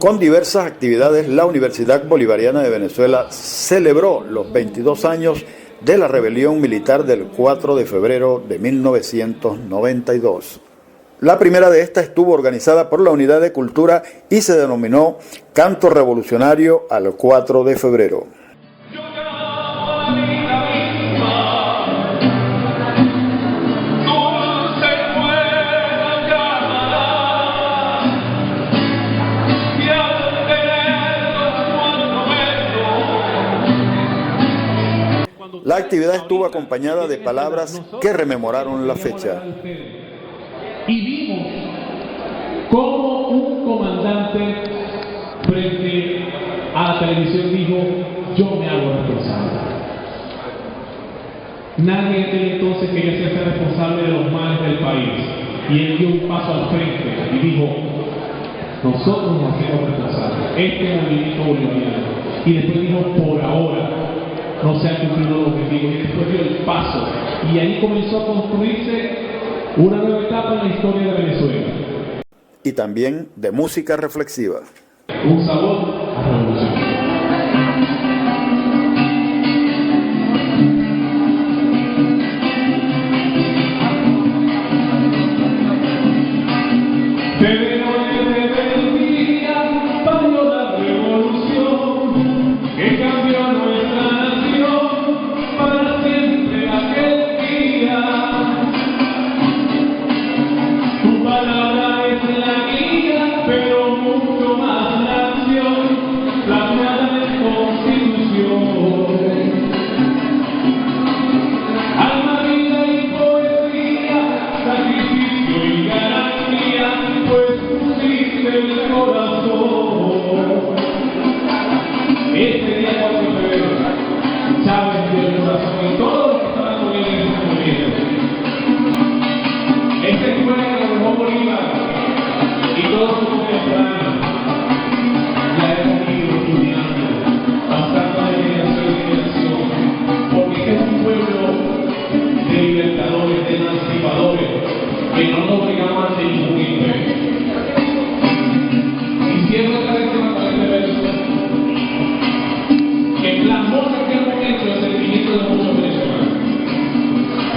Con diversas actividades, la Universidad Bolivariana de Venezuela celebró los 22 años de la rebelión militar del 4 de febrero de 1992. La primera de estas estuvo organizada por la Unidad de Cultura y se denominó Canto Revolucionario al 4 de febrero. La actividad estuvo acompañada de palabras que rememoraron la fecha. Y vimos cómo un comandante frente a la televisión dijo: yo me hago responsable. Nadie en aquel entonces quería ser responsable de los males del país, y él dio un paso al frente y dijo: nosotros nos hacemos responsables, este movimiento bolivariano. Y después dijo: por ahora no se han cumplido los objetivos, y después dio el paso, y ahí comenzó a construirse una nueva etapa en la historia de Venezuela. Y también de música reflexiva. Un sabor a revolución.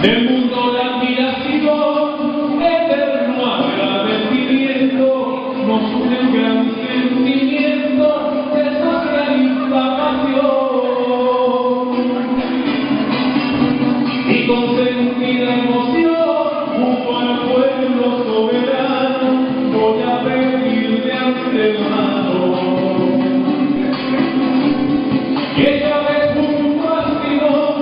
El mundo de admiración, eterno agradecimiento, nos une un gran sentimiento de socialista pasión. Y con sentida emoción, junto al pueblo soberano, voy a pedir de antemano que esta vez junto al Tirón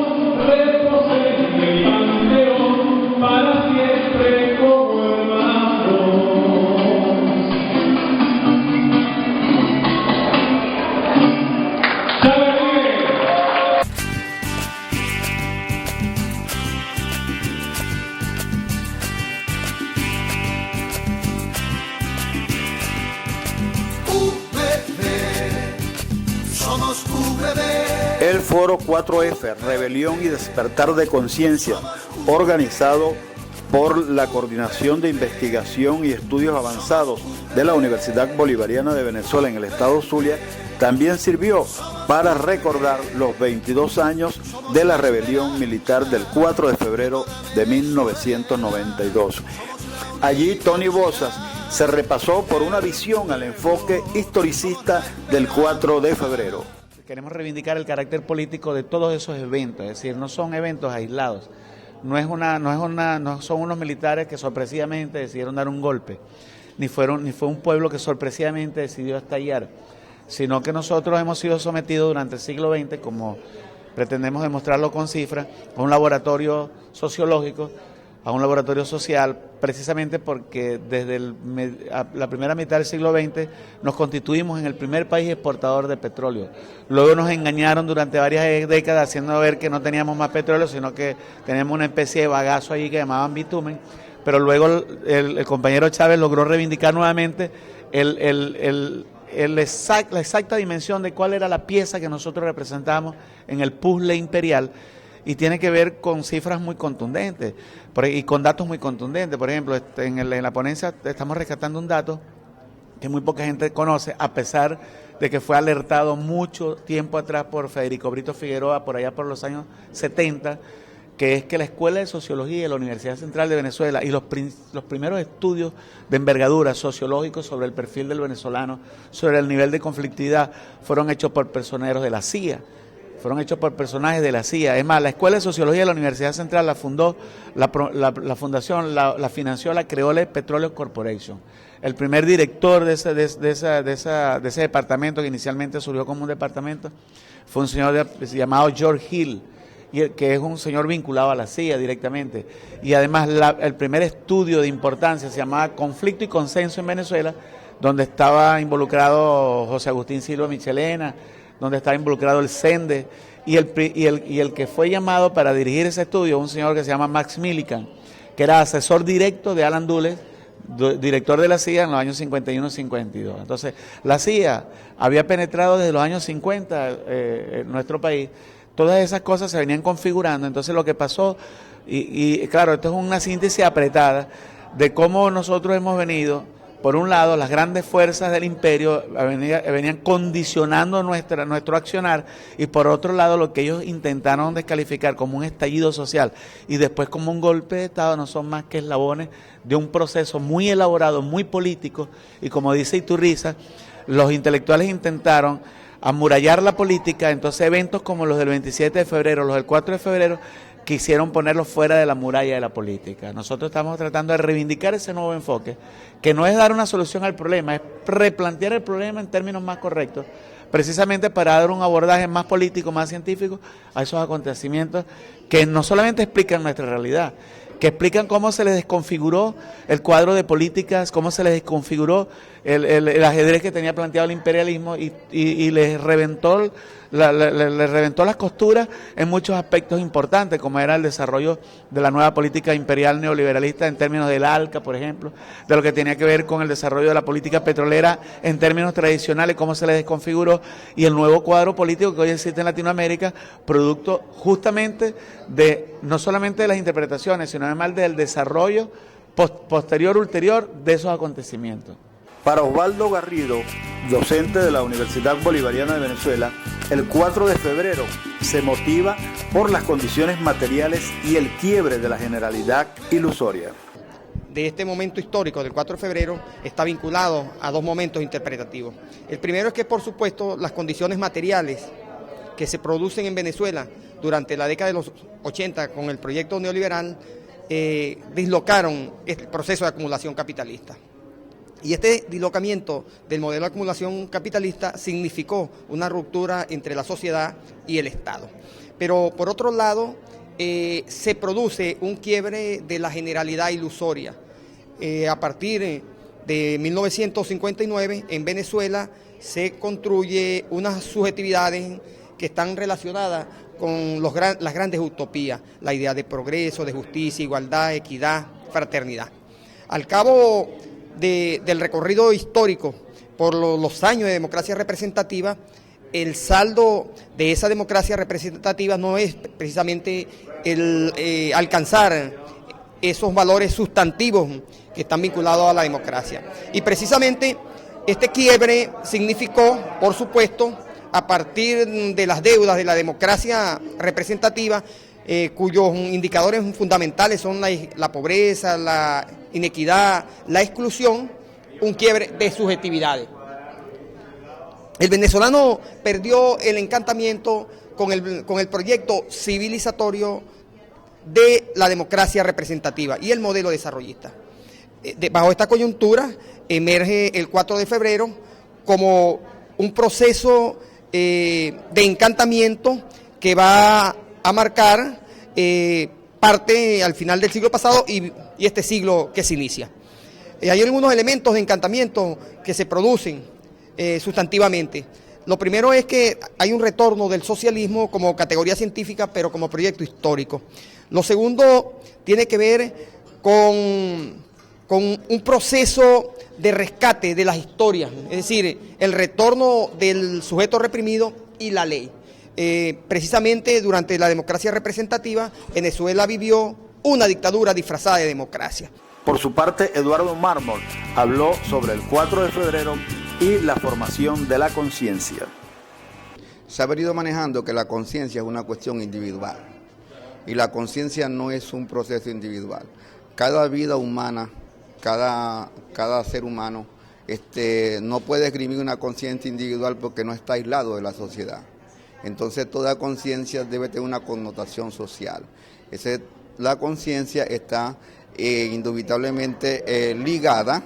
repose en el panteón para siempre como hermanos. ¡Chávez vive! Somos UVB. El Foro 4F, Rebelión y Despertar de Conciencia, organizado por la Coordinación de Investigación y Estudios Avanzados de la Universidad Bolivariana de Venezuela en el estado Zulia, también sirvió para recordar los 22 años de la rebelión militar del 4 de febrero de 1992. Allí Tony Bozas se repasó por una visión al enfoque historicista del 4 de febrero. Queremos reivindicar el carácter político de todos esos eventos, es decir, no son eventos aislados, no son unos militares que sorpresivamente decidieron dar un golpe, ni fue un pueblo que sorpresivamente decidió estallar, sino que nosotros hemos sido sometidos durante el siglo XX, como pretendemos demostrarlo con cifras, a un laboratorio sociológico, a un laboratorio social, precisamente porque desde la primera mitad del siglo XX nos constituimos en el primer país exportador de petróleo. Luego nos engañaron durante varias décadas haciendo ver que no teníamos más petróleo, sino que teníamos una especie de bagazo allí que llamaban bitumen, pero luego el compañero Chávez logró reivindicar nuevamente la exacta dimensión de cuál era la pieza que nosotros representamos en el puzzle imperial, y tiene que ver con cifras muy contundentes y con datos muy contundentes. Por ejemplo, en la ponencia estamos rescatando un dato que muy poca gente conoce, a pesar de que fue alertado mucho tiempo atrás por Federico Brito Figueroa, por allá por los años 70, que es que la Escuela de Sociología de la Universidad Central de Venezuela y los primeros estudios de envergadura sociológicos sobre el perfil del venezolano, sobre el nivel de conflictividad, fueron hechos por personeros de la CIA, fueron hechos por personajes de la CIA. Es más, la Escuela de Sociología de la Universidad Central la fundó, la fundación la financió la Creole Petroleum Corporation. El primer director de ese departamento, que inicialmente surgió como un departamento, fue un señor llamado George Hill, que es un señor vinculado a la CIA directamente. Y además el primer estudio de importancia se llamaba Conflicto y Consenso en Venezuela, donde estaba involucrado José Agustín Silva Michelena, donde estaba involucrado el CENDE, y el que fue llamado para dirigir ese estudio, un señor que se llama Max Millikan, que era asesor directo de Alan Dulles, director de la CIA en los años 51-52. Entonces, la CIA había penetrado desde los años 50 en nuestro país. Todas esas cosas se venían configurando. Entonces, lo que pasó, y claro, esto es una síntesis apretada de cómo nosotros hemos venido, por un lado, las grandes fuerzas del imperio venían condicionando nuestro accionar, y por otro lado, lo que ellos intentaron descalificar como un estallido social y después como un golpe de Estado, no son más que eslabones de un proceso muy elaborado, muy político, y como dice Iturriza, los intelectuales intentaron amurallar la política. Entonces eventos como los del 27 de febrero, los del 4 de febrero, quisieron ponerlos fuera de la muralla de la política. Nosotros estamos tratando de reivindicar ese nuevo enfoque, que no es dar una solución al problema, es replantear el problema en términos más correctos, precisamente para dar un abordaje más político, más científico a esos acontecimientos que no solamente explican nuestra realidad, que explican cómo se les desconfiguró el cuadro de políticas, cómo se les desconfiguró el ajedrez que tenía planteado el imperialismo y les reventó las costuras en muchos aspectos importantes, como era el desarrollo de la nueva política imperial neoliberalista en términos del ALCA, por ejemplo, de lo que tenía que ver con el desarrollo de la política petrolera en términos tradicionales, cómo se les desconfiguró, y el nuevo cuadro político que hoy existe en Latinoamérica, producto justamente de no solamente de las interpretaciones, sino además del desarrollo ulterior de esos acontecimientos. Para Osvaldo Garrido, docente de la Universidad Bolivariana de Venezuela, el 4 de febrero se motiva por las condiciones materiales y el quiebre de la generalidad ilusoria. De este momento histórico del 4 de febrero está vinculado a dos momentos interpretativos. El primero es que, por supuesto, las condiciones materiales que se producen en Venezuela durante la década de los 80 con el proyecto neoliberal dislocaron el proceso de acumulación capitalista. Y este dislocamiento del modelo de acumulación capitalista significó una ruptura entre la sociedad y el Estado. Pero por otro lado, se produce un quiebre de la generalidad ilusoria. A partir de 1959, en Venezuela se construye unas subjetividades que están relacionadas con las grandes utopías, la idea de progreso, de justicia, igualdad, equidad, fraternidad. Al cabo del recorrido histórico por los años de democracia representativa, el saldo de esa democracia representativa no es precisamente el alcanzar esos valores sustantivos que están vinculados a la democracia. Y precisamente este quiebre significó, por supuesto, a partir de las deudas de la democracia representativa, cuyos indicadores fundamentales son la pobreza, la inequidad, la exclusión, un quiebre de subjetividades. El venezolano perdió el encantamiento con el proyecto civilizatorio de la democracia representativa y el modelo desarrollista. Bajo esta coyuntura emerge el 4 de febrero como un proceso de encantamiento que va a marcar parte al final del siglo pasado y este siglo que se inicia. Hay algunos elementos de encantamiento que se producen sustantivamente. Lo primero es que hay un retorno del socialismo como categoría científica, pero como proyecto histórico. Lo segundo tiene que ver con un proceso de rescate de las historias, es decir, el retorno del sujeto reprimido y la ley. Precisamente durante la democracia representativa, Venezuela vivió una dictadura disfrazada de democracia. Por su parte, Eduardo Mármol habló sobre el 4 de febrero y la formación de la conciencia. Se ha venido manejando que la conciencia es una cuestión individual y la conciencia no es un proceso individual. Cada vida humana, cada ser humano no puede esgrimir una conciencia individual porque no está aislado de la sociedad. Entonces toda conciencia debe tener una connotación social. La conciencia está indubitablemente ligada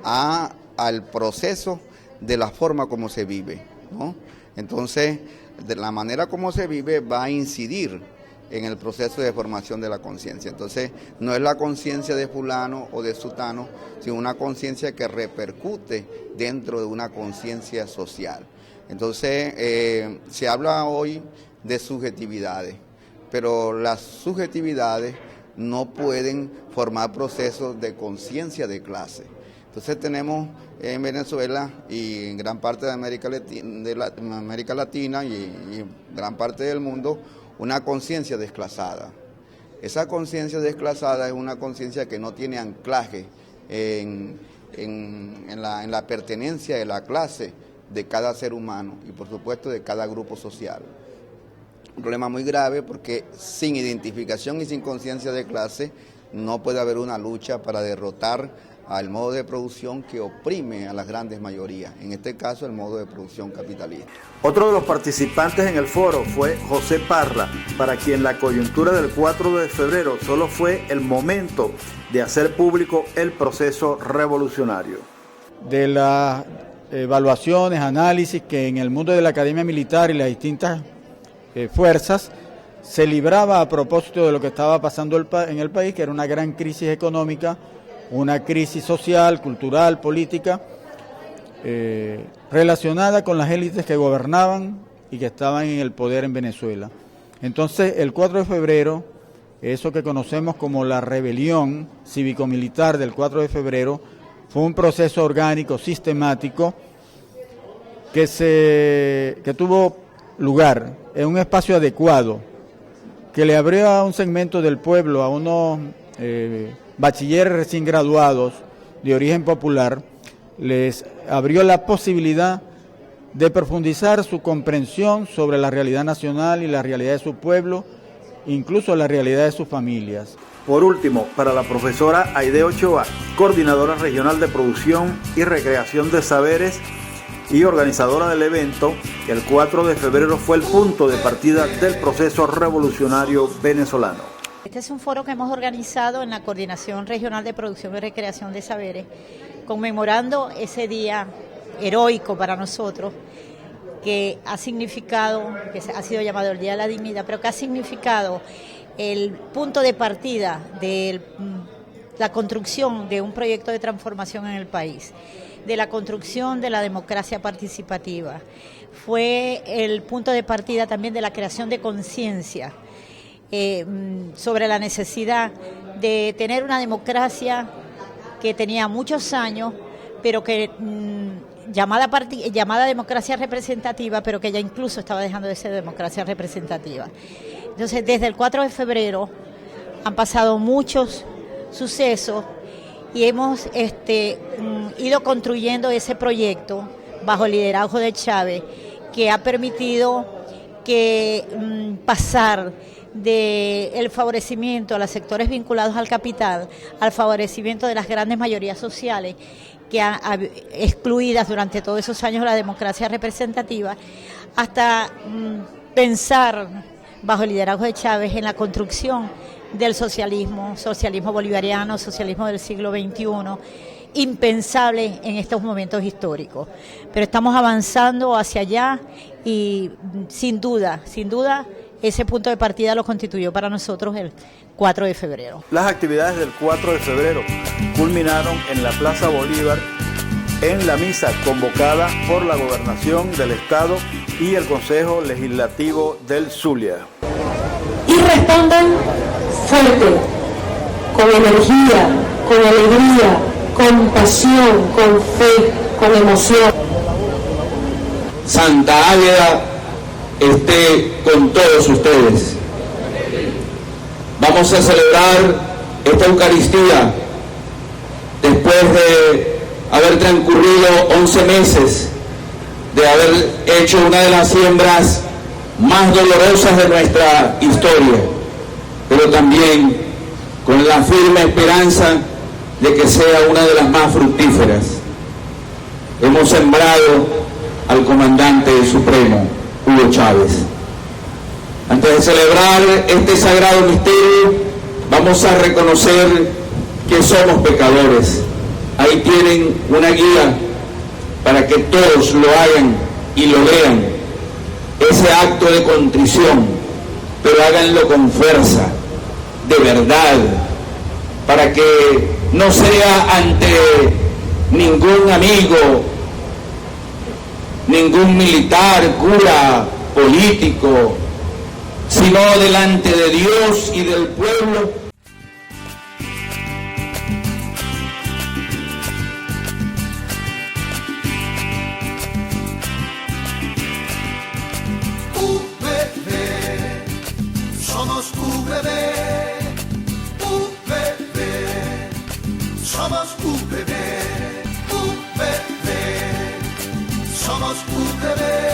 al proceso de la forma como se vive, ¿no? Entonces, de la manera como se vive va a incidir en el proceso de formación de la conciencia. Entonces, no es la conciencia de fulano o de sutano, sino una conciencia que repercute dentro de una conciencia social. Entonces, se habla hoy de subjetividades, pero las subjetividades no pueden formar procesos de conciencia de clase. Entonces tenemos en Venezuela y en gran parte de América Latina y gran parte del mundo una conciencia desclasada. Esa conciencia desclasada es una conciencia que no tiene anclaje en la pertenencia de la clase de cada ser humano y por supuesto de cada grupo social. Un problema muy grave porque sin identificación y sin conciencia de clase no puede haber una lucha para derrotar al modo de producción que oprime a las grandes mayorías, en este caso el modo de producción capitalista. Otro de los participantes en el foro fue José Parra, para quien la coyuntura del 4 de febrero solo fue el momento de hacer público el proceso revolucionario. De las evaluaciones, análisis que en el mundo de la academia militar y las distintas fuerzas se libraba a propósito de lo que estaba pasando en el país, que era una gran crisis económica, una crisis social, cultural, política, relacionada con las élites que gobernaban y que estaban en el poder en Venezuela. Entonces, el 4 de febrero, eso que conocemos como la rebelión cívico-militar del 4 de febrero, fue un proceso orgánico, sistemático, que tuvo lugar en un espacio adecuado, que le abrió a un segmento del pueblo, a unos bachilleres recién graduados de origen popular, les abrió la posibilidad de profundizar su comprensión sobre la realidad nacional y la realidad de su pueblo, incluso la realidad de sus familias. Por último, para la profesora Aide Ochoa, coordinadora regional de producción y recreación de saberes y organizadora del evento, el 4 de febrero fue el punto de partida del proceso revolucionario venezolano. Este es un foro que hemos organizado en la Coordinación Regional de Producción y Recreación de Saberes, conmemorando ese día heroico para nosotros, que ha significado, que ha sido llamado el Día de la Dignidad, pero que ha significado el punto de partida de la construcción de un proyecto de transformación en el país, de la construcción de la democracia participativa. Fue el punto de partida también de la creación de conciencia sobre la necesidad de tener una democracia que tenía muchos años, pero que llamada democracia representativa, pero que ya incluso estaba dejando de ser democracia representativa. Entonces, desde el 4 de febrero han pasado muchos sucesos y hemos ido construyendo ese proyecto bajo el liderazgo de Chávez, que ha permitido que pasar del favorecimiento a los sectores vinculados al capital al favorecimiento de las grandes mayorías sociales que han excluidas durante todos esos años la democracia representativa, hasta pensar bajo el liderazgo de Chávez en la construcción del socialismo bolivariano, socialismo del siglo XXI, impensable en estos momentos históricos. Pero estamos avanzando hacia allá y sin duda, ese punto de partida lo constituyó para nosotros el 4 de febrero. Las actividades del 4 de febrero culminaron en la Plaza Bolívar en la misa convocada por la Gobernación del Estado y el Consejo Legislativo del Zulia. Y respondan fuerte, con energía, con alegría, con pasión, con fe, con emoción. Santa Águeda esté con todos ustedes. Vamos a celebrar esta Eucaristía después de haber transcurrido 11 meses, de haber hecho una de las siembras más dolorosas de nuestra historia, pero también con la firme esperanza de que sea una de las más fructíferas. Hemos sembrado al comandante supremo, Hugo Chávez. Antes de celebrar este sagrado misterio, vamos a reconocer que somos pecadores. Ahí tienen una guía para que todos lo hagan y lo lean, ese acto de contrición, pero háganlo con fuerza, de verdad, para que no sea ante ningún amigo, ningún militar, cura, político, sino delante de Dios y del pueblo. Somos UPB, UPB, somos UPB, UPB, somos UPB.